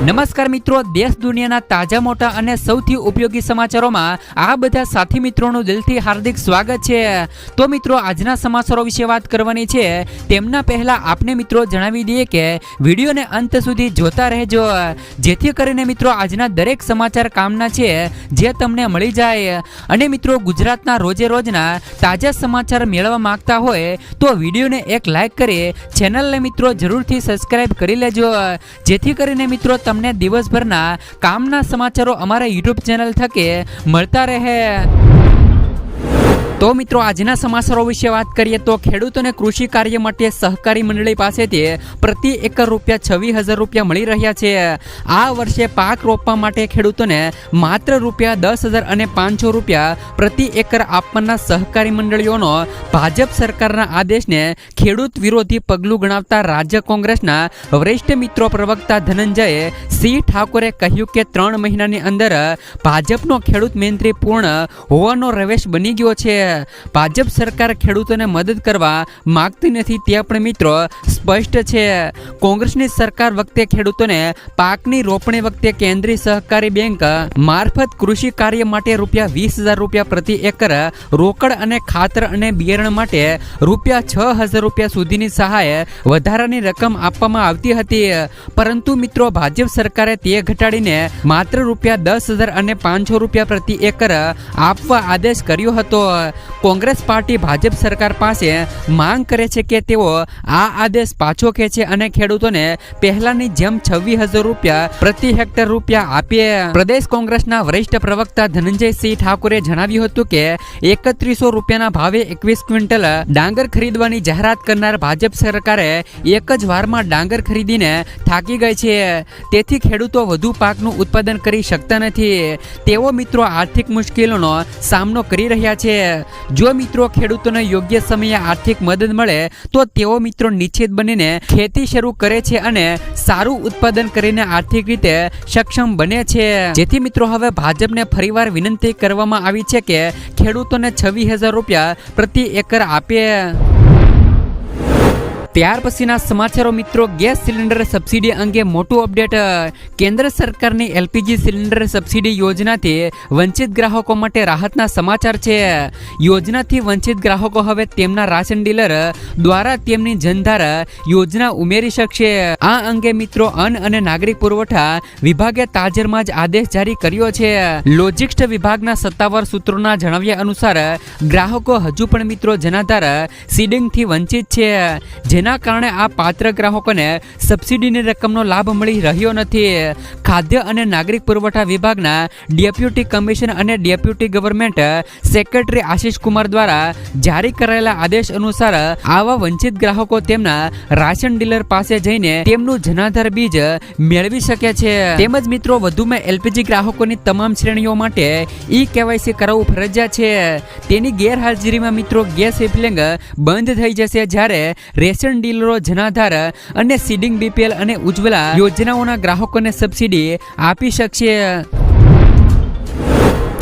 નમસ્કાર મિત્રો, દેશ દુનિયાના તાજા મોટા અને સૌથી ઉપયોગી સમાચારોમાં આ બધા સાથી મિત્રોનું દિલથી હાર્દિક સ્વાગત છે। તો મિત્રો, આજના સમાચારો વિશે વાત કરવાની છે। તેમના પહેલા આપને મિત્રો જણાવી દઈએ કે વિડીયોને અંત સુધી જોતા રહેજો, જેથી કરીને મિત્રો આજના દરેક સમાચાર કામના છે જે તમને મળી જાય। અને મિત્રો, ગુજરાતના રોજે રોજના તાજા સમાચાર મેળવવા માંગતા હોય તો વિડીયોને એક લાઈક કરી ચેનલને મિત્રો જરૂરથી સબસ્ક્રાઇબ કરી લેજો, જેથી કરીને મિત્રો તમને દિવસભરના કામના સમાચારો અમારા YouTube ચેનલ થકે મળતા રહે। તો મિત્રો, આજના સમાચારો વિશે વાત કરીએ તો ખેડૂતોને કૃષિ કાર્ય માટે સહકારી મંડળી પાસેથી પ્રતિ એકર ₹26,000 મળી રહ્યા છે। આ વર્ષે પાક રોપવા માટે ખેડૂતોને માત્ર ₹10,000 અને ₹500 પ્રતિ એકર આપવાના સહકારી મંડળીઓનો ભાજપ સરકારના આદેશને ખેડૂત વિરોધી પગલું ગણાવતા રાજ્ય કોંગ્રેસના વરિષ્ઠ મિત્રો પ્રવક્તા ધનંજય સિંહ ઠાકોરે કહ્યું કે 3 મહિનાની અંદર ભાજપનો ખેડૂત મંત્રી પૂર્ણ હોવાનો રવેશ બની ગયો છે। ભાજપ સરકાર ખેડૂતોને મદદ કરવા માંગતી નથી તે પણ મિત્રો સ્પષ્ટ છે। કોંગ્રેસની સરકાર વખતે ખેડૂતોને પાકની રોપણી વખતે કેન્દ્રીય સહકારી બેંક મારફત કૃષિ કાર્ય માટે ₹20,000 પ્રતિ એકર રોકડ અને ખાતર અને બિયારણ માટે ₹6,000 સુધીની સહાય વધારાની રકમ આપવામાં આવતી હતી, પરંતુ મિત્રો ભાજપ સરકારે તે ઘટાડીને માત્ર ₹10,000 અને ₹500 પ્રતિ એકર આપવા આદેશ કર્યો હતો। કોંગ્રેસ પાર્ટી ભાજપ સરકાર પાસે માંગ કરે છે કે તેઓ આ આદેશ પાછો ખેંચે અને ખેડૂતોને પહેલાની જેમ ₹26,000 પ્રતિ હેક્ટર આપે। પ્રદેશ કોંગ્રેસના વરિષ્ઠ પ્રવક્તા ધનંજય સિંહ ઠાકોરે જણાવ્યું હતું કે ₹3100 ભાવે 21 ક્વિન્ટલ ડાંગર ખરીદવાની જાહેરાત કરનાર ભાજપ સરકારે એક જ વારમાં ડાંગર ખરીદીને થાકી ગઈ છે, તેથી ખેડૂતો વધુ પાકનું ઉત્પાદન કરી શકતા નથી। તેઓ મિત્રો આર્થિક મુશ્કેલીઓનો સામનો કરી રહ્યા છે। જો મિત્રો ખેડૂતોને યોગ્ય સમયે આર્થિક મદદ મળે તો તેઓ મિત્રો નિશ્ચિત બનીને ખેતી શરૂ કરે છે અને સારું ઉત્પાદન કરીને આર્થિક રીતે સક્ષમ બને છે, જેથી મિત્રો હવે ભાજપને ફરીવાર વિનંતી કરવામાં આવી છે કે ખેડૂતોને ₹26,000 પ્રતિ એકર આપે। ત્યાર પછીના સમાચારો મિત્રો, ગેસ સિલિન્ડર સબસિડી અંગે મોટું અપડેટ। કેન્દ્ર સરકારની LPG સિલિન્ડર સબસિડી યોજનાથી વંચિત ગ્રાહકો માટે રાહતના સમાચાર છે। યોજનાથી વંચિત ગ્રાહકો હવે તેમના રાશન ડીલર દ્વારા તેમની જનધાર યોજના ઉમેરી શકશે। આ અંગે મિત્રો અન્ન અને નાગરિક પુરવઠા વિભાગે તાજેતરમાં જ આદેશ જારી કર્યો છે। લોજિસ્ટિક્સ વિભાગના સત્તાવાર સૂત્રોના જણાવ્યા અનુસાર ગ્રાહકો હજુ પણ મિત્રો જનાધાર સીડિંગથી વંચિત છે, જેના કારણે આ પાત્ર ગ્રાહકોને સબસિડીની રકમનો લાભ મળી રહ્યો નથી। ખાદ્ય અને નાગરિક પુરવઠા વિભાગના ડેપ્યુટી કમિશનર અને deputy government secretary Ashish Kumar દ્વારા જારી કરાયેલા આદેશ અનુસાર આવા વંચિત ગ્રાહકો તેમના રાશન ડીલર પાસે જઈને તેમનું જનાધાર બીજ મેળવી શકે છે। તેમજ મિત્રો વધુમાં LPG ગ્રાહકોની તમામ શ્રેણીઓ માટે KYC કરાવવું ફરજિયાત છે। તેની ગેરહાજરીમાં મિત્રો ગેસ રિફિલિંગ બંધ થઈ જશે, જ્યારે રેશન ડીલરો જનાધાર અને સીડિંગ BPL અને ઉજ્જવલા યોજનાઓના ગ્રાહકોને સબસિડી આપી શકશે।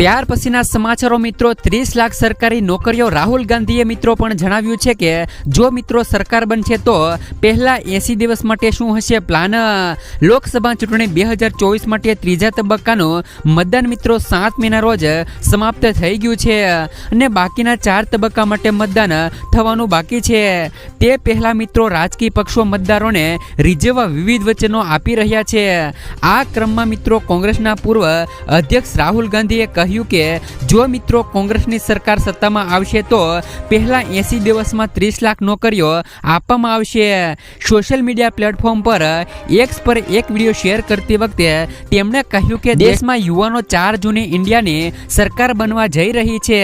ત્યાર પછીના સમાચારો મિત્રો, 30 લાખ સરકારી નોકરીઓ। રાહુલ ગાંધીએ મિત્રો પણ જણાવ્યું છે કે જો મિત્રો સરકાર બનશે તો પહેલા 80 દિવસ માટે શું હશે પ્લાન। લોકસભા ચૂંટણી 2024 માટે ત્રીજા તબક્કાનું મતદાન મિત્રો 7 મેના રોજ સમાપ્ત થઈ ગયું છે અને બાકીના 4 તબક્કા માટે મતદાન થવાનું બાકી છે। તે પહેલા મિત્રો રાજકીય પક્ષો મતદારોને રીઝવવા વિવિધ વચનો આપી રહ્યા છે। આ ક્રમમાં મિત્રો કોંગ્રેસના પૂર્વ અધ્યક્ષ રાહુલ ગાંધીએ કહ્યું કે જો મિત્રો કોંગ્રેસની સરકાર સત્તામાં આવશે તો પહેલા 80 દિવસમાં 30 લાખ નોકરીઓ આપવામાં આવશે। સોશિયલ મીડિયા પ્લેટફોર્મ પર એક્સ પર એક વિડીયો શેર કરતી વખતે તેમણે કહ્યું કે દેશમાં યુવાનો 4 જૂને ઇન્ડિયાની સરકાર બનવા જઈ રહી છે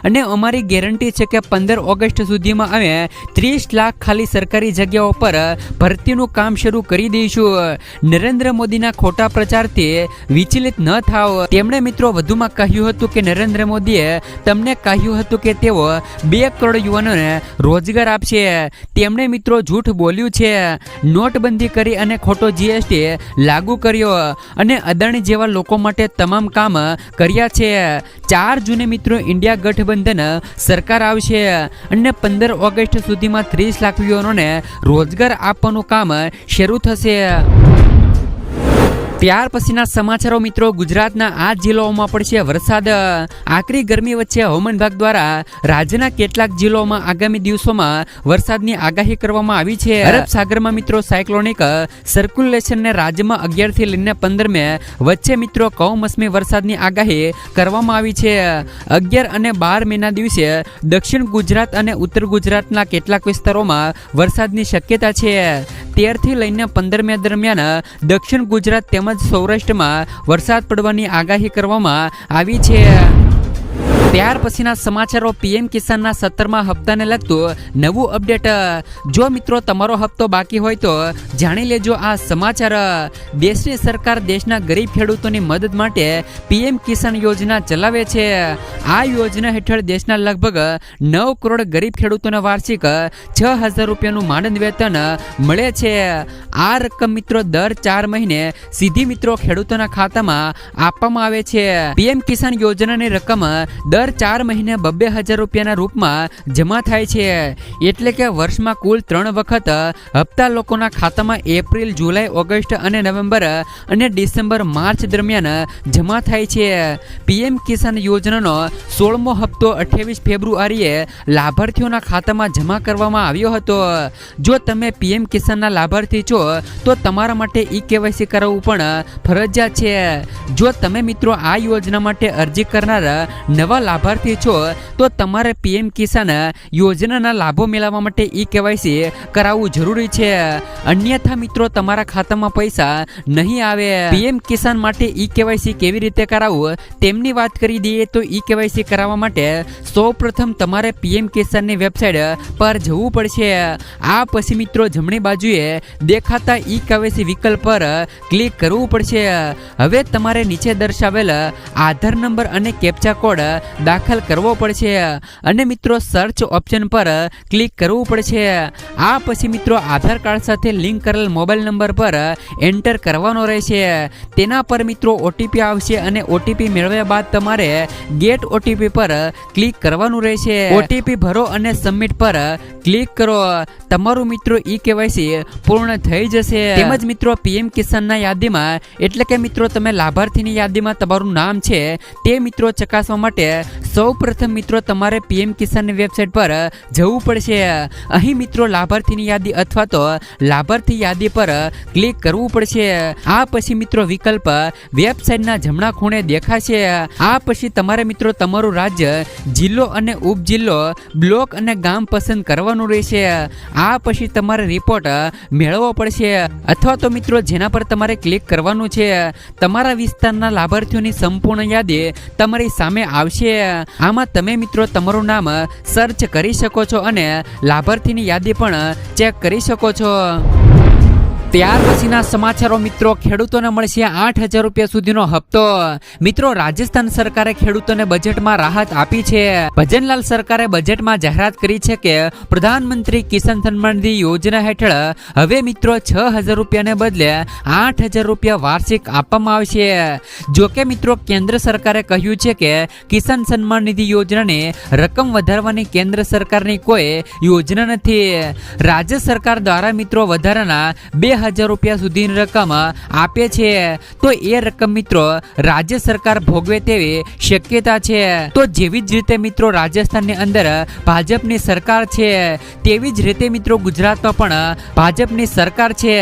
અને અમારી ગેરંટી છે કે 15 ઓગસ્ટ સુધીમાં અમે 30 લાખ ખાલી સરકારી જગ્યાઓ પર ભરતીનું કામ શરૂ કરી દઈશું। નરેન્દ્ર મોદીના ખોટા પ્રચારથી વિચલિત ન થાવ। તેમણે મિત્રો વધુમાં કહ્યું હતું કે નરેન્દ્ર મોદીએ તમને કહ્યું હતું કે તેઓ 2 કરોડ યુવાનોને રોજગાર આપશે। તેમણે મિત્રો જૂઠ બોલ્યું છે, નોટબંધી કરી અને ખોટો GST લાગુ કર્યો અને અદાણી જેવા લોકો માટે તમામ કામ કર્યા છે। 4 જૂને મિત્રો ઇન્ડિયા ગઠબંધન સરકાર આવશે અને 15 ઓગસ્ટ સુધીમાં 30 લાખ યુવાનોને રોજગાર આપવાનું કામ શરૂ થશે। ત્યાર પછીના સમાચારો મિત્રો, ગુજરાતના આ જિલ્લાઓમાં પડશે વરસાદ. આકરી ગરમી વચ્ચે હવામાન વિભાગ દ્વારા રાજ્યના કેટલાક જિલ્લાઓમાં આગામી દિવસોમાં વરસાદની આગાહી કરવામાં આવી છે. અરબ સાગરમાં મિત્રો સાયક્લોનિક સર્ક્યુલેશનને રાજ્યમાં 11 થી લઈને 15 મે વચ્ચે મિત્રો કમોસમી વરસાદની આગાહી કરવામાં આવી છે. 11 અને 12 મેના દિવસે દક્ષિણ ગુજરાત અને ઉત્તર ગુજરાતના કેટલાક વિસ્તારોમાં વરસાદની શક્યતા છે. 13 થી લઈને 15 મે દરમિયાન દક્ષિણ ગુજરાત તેમજ સૌરાષ્ટ્રમાં વરસાદ પડવાની આગાહી કરવામાં આવી છે. ત્યાર પછીના સમાચારો, પીએમ કિસાનના 17મા હપ્તાને લગતું નવું અપડેટ. જો મિત્રો તમારો હપ્તો બાકી હોય તો જાણી લેજો આ સમાચાર. દેશની સરકાર દેશના ગરીબ ખેડૂતોની મદદ માટે પીએમ કિસાન યોજના ચલાવે છે. આ યોજના હેઠળ દેશના લગભગ 9 કરોડ ગરીબ ખેડૂતોને વાર્ષિક 6,000 રૂપિયાનું માનદ વેતન મળે છે. આ રકમ મિત્રો દર 4 મહિને સીધી મિત્રો ખેડૂતોના ખાતામાં આપવામાં આવે છે. પીએમ કિસાન યોજનાની રકમ દર 4 મહિને 2,000 રૂપિયાના રૂપમાં જમા થાય છે. એટલે કે વર્ષમાં કુલ 3 વખત હપ્તા લોકોના ખાતામાં એપ્રિલ, જુલાઈ, ઓગસ્ટ અને નવેમ્બર અને ડિસેમ્બર, માર્ચ દરમિયાન જમા થાય છે. પીએમ કિસાન યોજનાનો 16મો હપ્તો 28 ફેબ્રુઆરીએ લાભાર્થીઓના ખાતામાં જમા કરવામાં આવ્યો હતો. જો તમે પીએમ કિસાનના લાભાર્થી છો તો તમારા માટે ઈ-કેવાયસી કરાવવું પણ ફરજિયાત છે. જો તમે મિત્રો આ યોજના માટે અરજી કરનાર નવા લાભાર્થી છો તો તમારે પીએમ કિસાન યોજનાના લાભો મેળવવા માટે ઈ-કેવાયસી કરાવવું જરૂરી છે. અન્યથા મિત્રો તમારા ખાતામાં પૈસા નહીં આવે. પીએમ કિસાન માટે ઈ-કેવાયસી કેવી રીતે કરાવવું તેમની વાત કરી દઈએ તો ઈ-કેવાયસી કરાવવા માટે સૌપ્રથમ તમારે પીએમ કિસાનની વેબસાઇટ પર જવું પડશે. આ પછી મિત્રો જમણી બાજુએ દેખાતા ઈ-કેવાયસી વિકલ્પ પર ક્લિક કરવું પડશે. હવે તમારે નીચે દર્શાવેલ આધાર નંબર અને કેપ્ચા કોડ દાખલ કરવો પડશે અને મિત્રો સર્ચ ઓપ્શન પર ક્લિક કરવું પડશે. આ પછી મિત્રો આધાર કાર્ડ સાથે લિંક કરેલ મોબાઈલ નંબર પર એન્ટર કરવાનો રહેશે. તેના પર મિત્રો ઓટીપી આવશે અને ઓટીપી મેળવ્યા બાદ તમારે ગેટ ઓટીપી પર ક્લિક કરવાનું રહેશે. ઓટીપી ભરો અને સબમિટ પર ક્લિક કરો. તમારું મિત્રો ઈ-કેવાયસી પૂર્ણ થઈ જશે. તેમજ મિત્રો પીએમ કિસાનના યાદીમાં એટલે કે મિત્રો તમે લાભાર્થીની યાદીમાં તમારું નામ છે તે મિત્રો ચકાસવા માટે સૌપ્રથમ મિત્રો તમારે પીએમ કિસાનની વેબસાઇટ પર જવું પડશે. અહીં મિત્રો લાભાર્થીની યાદી અથવા તો લાભાર્થી યાદી પર ક્લિક કરવું પડશે. આ પછી મિત્રો વિકલ્પ વેબસાઇટના જમણા ખૂણે દેખાશે. આ પછી તમારે મિત્રો તમારું રાજ્ય, જિલ્લો અને ઉપજિલ્લો, બ્લોક અને ગામ પસંદ કરવાનું રહેશે. આ પછી તમારે રિપોર્ટ મેળવવો પડશે અથવા તો મિત્રો જેના પર તમારે ક્લિક કરવાનું છે તમારા વિસ્તારના લાભાર્થીઓની સંપૂર્ણ યાદી તમારી સામે આવશે. આમાં તમે મિત્રો તમારું નામ સર્ચ કરી શકો છો અને લાભાર્થીની યાદી પણ ચેક કરી શકો છો. ત્યાર પછીના સમાચારો મિત્રો, ખેડૂતોને મળશે 8,000 રૂપિયા સુધીનો હપ્તો. મિત્રો રાજસ્થાન સરકારે ખેડૂતોને બજેટમાં રાહત આપી છે. ભજનલાલ સરકારે બજેટમાં જાહેરાત કરી છે કે પ્રધાનમંત્રી કિસાન સન્માન નિધિ યોજના હેઠળ હવે મિત્રો 6,000 રૂપિયાને બદલે 8,000 રૂપિયા વાર્ષિક આપવામાં આવશે. જો કે મિત્રો કેન્દ્ર સરકારે કહ્યું છે કે કિસાન સન્માન નિધિ યોજનાની રકમ વધારવાની કેન્દ્ર સરકારની કોઈ યોજના નથી. રાજ્ય સરકાર દ્વારા મિત્રો વધારાના 2,000 રૂપિયા સુધીની રકમ આપે છે. તો એ રકમ મિત્રો રાજ્ય સરકાર ભોગવે તેવી શક્યતા છે. તો જેવી જ રીતે મિત્રો રાજસ્થાનની અંદર ભાજપની સરકાર છે તેવી જ રીતે મિત્રો ગુજરાતમાં પણ ભાજપની સરકાર છે.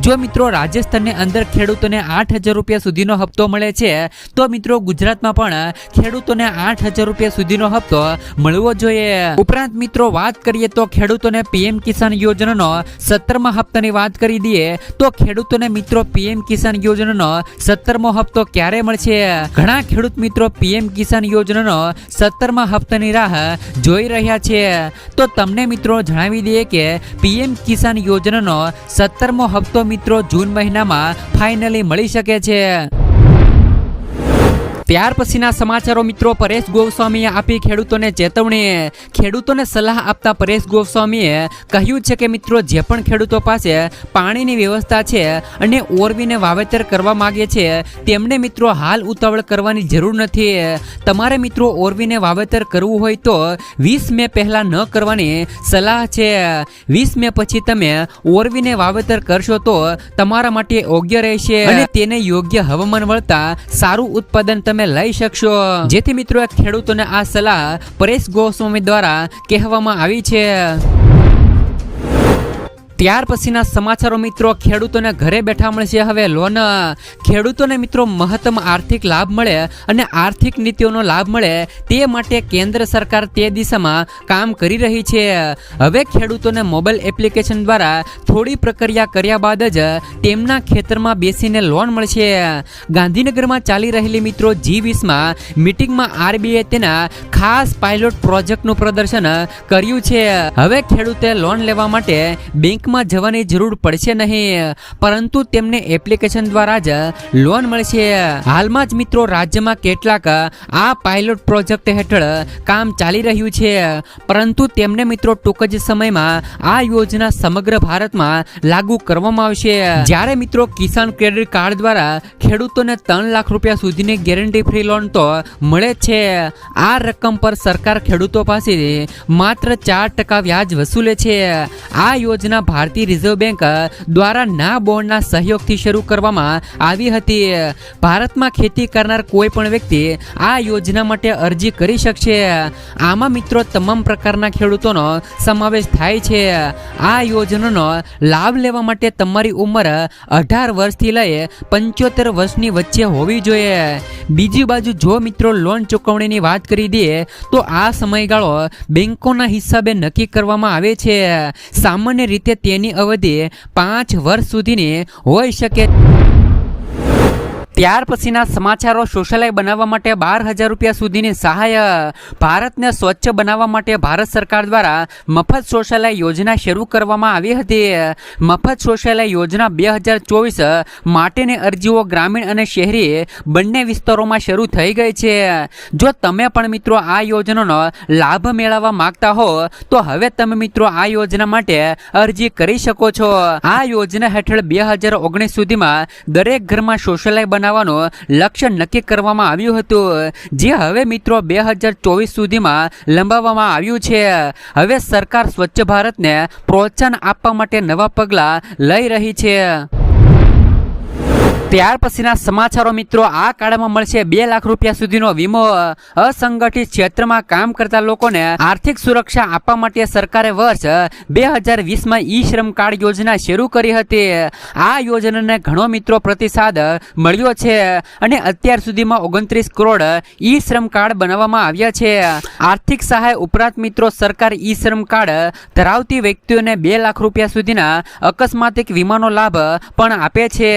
જો મિત્રો રાજસ્થાનની અંદર ખેડૂતોને 8,000 રૂપિયા સુધીનો હપ્તો મળે છે તો મિત્રો ગુજરાતમાં પણ ખેડૂતોને 8,000 રૂપિયા સુધીનો હપ્તો મળવો જોઈએ. ઉપરાંત મિત્રો વાત કરીએ તો ખેડૂતોને પીએમ કિસાન યોજનાનો 17મા હપ્તાની વાત કરી દઈએ તો ખેડૂતોને મિત્રો પીએમ કિસાન યોજનાનો 17મો હપ્તો ક્યારે મળશે? ઘણા ખેડૂત મિત્રો પીએમ કિસાન યોજનાનો 17મા હપ્તાની રાહ જોઈ રહ્યા છે. તો તમને મિત્રો જણાવી દઈએ કે પીએમ કિસાન યોજનાનો 17મો હપ્તો મિત્રો જૂન મહિનામાં ફાઇનલી મળી શકે છે. ત્યાર પછીના સમાચારો મિત્રો, પરેશ ગોસ્વામીએ આપી ખેડૂતોને ચેતવણી. ખેડૂતોને સલાહ આપતા પરેશ ગોસ્વામીએ કહ્યું છે કે મિત્રો, જે પણ ખેડૂતો પાસે પાણીની વ્યવસ્થા છે અને ઓરવીને વાવેતર કરવા માંગે છે તેમણે મિત્રો હાલ ઉતાવળ કરવાની જરૂર નથી. તમારે મિત્રો ઓરવીને વાવેતર કરવું હોય તો 20 મે પહેલા ન કરવાની સલાહ છે. 20 મે પછી તમે ઓરવીને વાવેતર કરશો તો તમારા માટે યોગ્ય રહેશે અને તેને યોગ્ય હવામાન વળતા સારું ઉત્પાદન તમે લઈ શકશો. જેથી મિત્રો ખેડૂતોને આ સલાહ પરેશ ગોસ્વામી દ્વારા કહેવામાં આવી છે. ત્યાર પછીના સમાચારો મિત્રો, ખેડૂતોને ઘરે બેઠા મળશે હવે લોન. ખેડૂતોને મિત્રો મહત્તમ આર્થિક લાભ મળે અને આર્થિક નીતિઓનો લાભ મળે તે માટે કેન્દ્ર સરકાર તે દિશામાં કામ કરી રહી છે. હવે ખેડૂતોને મોબાઈલ એપ્લિકેશન દ્વારા થોડી પ્રક્રિયા કર્યા બાદ જ તેમના ખેતરમાં બેસીને લોન મળશે. ગાંધીનગરમાં ચાલી રહેલી મિત્રો G20માં મીટિંગમાં RBI તેના ખાસ પાયલોટ પ્રોજેક્ટનું પ્રદર્શન કર્યું છે. હવે ખેડૂતે લોન લેવા માટે બેંકમાં જવાની જરૂર પડશે નહીં, પરંતુ તેમને એપ્લિકેશન દ્વારા જ લોન મળશે. હાલમાં જ મિત્રો રાજ્યમાં કેટલાક આ પાયલોટ પ્રોજેક્ટ હેઠળ કામ ચાલી રહ્યું છે, પરંતુ તેમને મિત્રો ટૂંક જ સમયમાં આ યોજના સમગ્ર ભારતમાં લાગુ કરવામાં આવશે. જ્યારે મિત્રો કિસાન ક્રેડિટ કાર્ડ દ્વારા ખેડૂતોને 3 લાખ રૂપિયા સુધીની ગેરંટી ફ્રી લોન તો મળે છે. આ રકમ પર સરકાર ખેડૂતો પાસેથી માત્ર 4% વ્યાજ વસૂલે છે. આ યોજના ભારતીય રિઝર્વ બેંક દ્વારા ના બોર્ડના સહયોગથી શરૂ કરવામાં આવી હતી. ભારતમાં ખેતી કરનાર કોઈ પણ વ્યક્તિ આ યોજના માટે અરજી કરી શકશે. આમાં મિત્રો તમામ પ્રકારના ખેડૂતોનો સમાવેશ થાય છે. આ યોજનાનો લાભ લેવા માટે તમારી ઉંમર 18 વર્ષથી લઈ 75 વર્ષની વચ્ચે હોવી જોઈએ. બીજી બાજુ જો મિત્રો લોન ચૂકવણીની વાત કરી દઈએ તો આ સમયગાળો બેંકોના હિસાબે નક્કી કરવામાં આવે છે. સામાન્ય રીતે તેની અવધિ 5 વર્ષ સુધીની હોઈ શકે. ત્યાર પછીના સમાચારો, શૌચાલય બનાવવા માટે 12,000 રૂપિયા સુધીની સહાય. ભારતને સ્વચ્છ બનાવવા માટે ભારત સરકાર દ્વારા મફત શૌચાલય યોજના શરૂ કરવામાં આવી હતી. મફત શૌચાલય યોજના 2024 માટેની અરજીઓ ગ્રામીણ અને શહેરી બંને વિસ્તારોમાં શરૂ થઈ ગઈ છે. જો તમે પણ મિત્રો આ યોજનાનો લાભ મેળવવા માંગતા હો તો હવે તમે મિત્રો આ યોજના માટે અરજી કરી શકો છો. આ યોજના હેઠળ 2019 સુધીમાં દરેક ઘરમાં શૌચાલય બનાવવાનું લક્ષ્ય નક્કી કરવામાં આવ્યું હતું, જે હવે મિત્રો 2024 સુધીમાં લંબાવવામાં આવ્યું છે. હવે સરકાર સ્વચ્છ ભારતને પ્રોત્સાહન આપવા માટે નવા પગલાં લઈ રહી છે. ત્યાર પછીના સમાચારો મિત્રો, આ કાળમાં મળશે 2 લાખ રૂપિયા સુધીનો વીમો. અસંગઠિત ક્ષેત્રમાં કામ કરતા લોકોને આર્થિક સુરક્ષા આપવા માટે સરકારે વર્ષ 2020માં ઈ-શ્રમ કાર્ડ યોજના શરૂ કરી હતી. આ યોજનાને ઘણો મિત્રો પ્રતિસાદ મળ્યો છે અને અત્યાર સુધીમાં 29 કરોડ ઈ-શ્રમ કાર્ડ બનાવવામાં આવ્યા છે. આર્થિક સહાય ઉપરાંત મિત્રો સરકાર ઈ-શ્રમ કાર્ડ ધરાવતી વ્યક્તિઓને 2 લાખ રૂપિયા સુધીના અકસ્માતિક વીમાનો લાભ પણ આપે છે.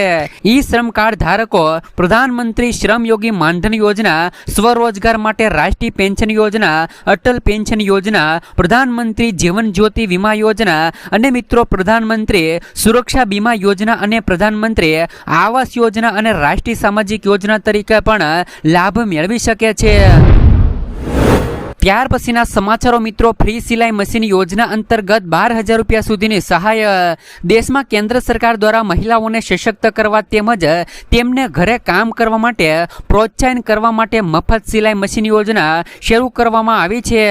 ઈ-શ્રમ કાર્ડ ધારકો પ્રધાનમંત્રી શ્રમ યોગી માનધન યોજના, સ્વરોજગાર માટે રાષ્ટ્રીય પેન્શન યોજના, અટલ પેન્શન યોજના, પ્રધાનમંત્રી જીવન જ્યોતિ વીમા યોજના અને મિત્રો પ્રધાનમંત્રી સુરક્ષા બીમા યોજના અને પ્રધાનમંત્રી આવાસ યોજના અને રાષ્ટ્રીય સામાજિક યોજના તરીકે પણ લાભ મેળવી શકે છે. ત્યાર પછીના સમાચારો મિત્રો, ફ્રી સિલાઈ મશીન યોજના અંતર્ગત 12,000 રૂપિયા સુધીની સહાય. દેશમાં કેન્દ્ર સરકાર દ્વારા મહિલાઓને સશક્ત કરવા તેમજ તેમને ઘરે કામ કરવા માટે પ્રોત્સાહન કરવા માટે મફત સિલાઈ મશીન યોજના શરૂ કરવામાં આવી છે.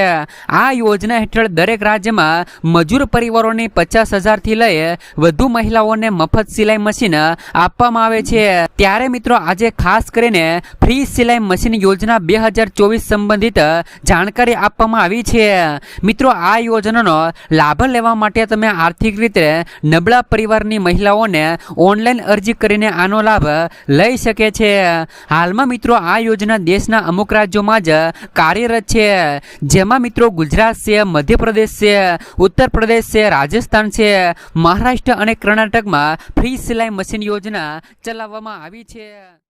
આ યોજના હેઠળ દરેક રાજ્યમાં મજૂર પરિવારોની 50,000થી લઈ વધુ મહિલાઓને મફત સિલાઈ મશીન આપવામાં આવે છે. ત્યારે મિત્રો આજે ખાસ કરીને ફ્રી સિલાઈ મશીન યોજના 2024 સંબંધિત જાણકારી આપવામાં આવી છે. મિત્રો આ યોજનાનો લાભ લેવા માટે તમે આર્થિક રીતે નબળા પરિવારની મહિલાઓને ઓનલાઈન અરજી કરીને આનો લાભ લઈ શકે છે. હાલમાં મિત્રો આ યોજના દેશના અમુક રાજ્યોમાં જ કાર્યરત છે, જેમાં મિત્રો ગુજરાત છે, મધ્યપ્રદેશ છે, ઉત્તર પ્રદેશ છે, રાજસ્થાન છે, મહારાષ્ટ્ર અને કર્ણાટકમાં ફ્રી સિલાઈ મશીન યોજના ચલાવવામાં આવી છે.